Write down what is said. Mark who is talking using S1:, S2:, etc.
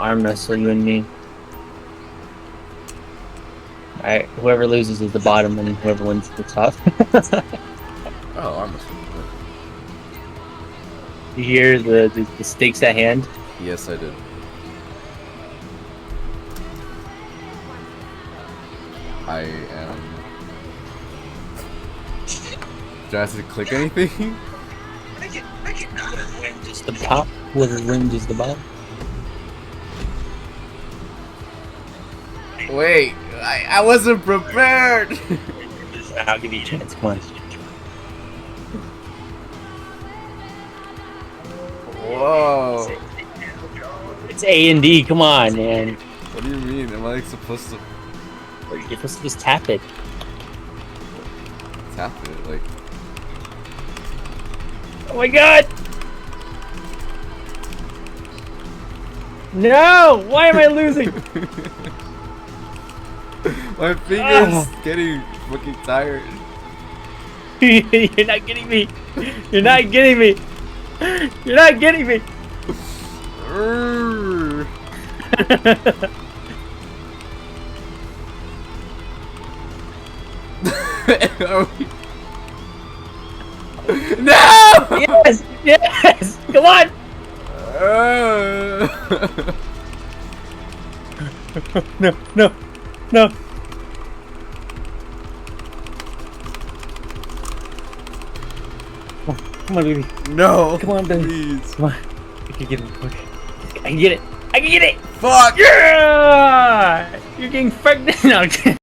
S1: arm wrestle you and me. Alright, whoever loses is the bottom, and whoever wins is the top.
S2: Oh, arm wrestling.
S1: You hear the stakes at hand?
S2: Yes, I did. I am. Do I have to click anything?
S1: Just the top. Whoever wins is the bottom.
S2: Wait, I wasn't prepared.
S1: I'll give you a chance. Come on.
S2: Whoa.
S1: It's A and D. Come on, man.
S2: What do you mean? Am I like supposed to
S1: You're supposed to just tap it.
S2: tap it? Like.
S1: Oh my god! No! Why am I losing?
S2: My finger's getting fucking tired.
S1: You're not getting me. You're not getting me. You're not getting me.
S2: No!
S1: Yes! Yes! Come on! No, no, no. Come on, baby.
S2: No!
S1: Come on, baby.
S2: Please.
S1: Come on. I can get it. Okay. I can get it. I can get it.
S2: Fuck!
S1: Yeah! You're getting pregnant. No, I'm kidding.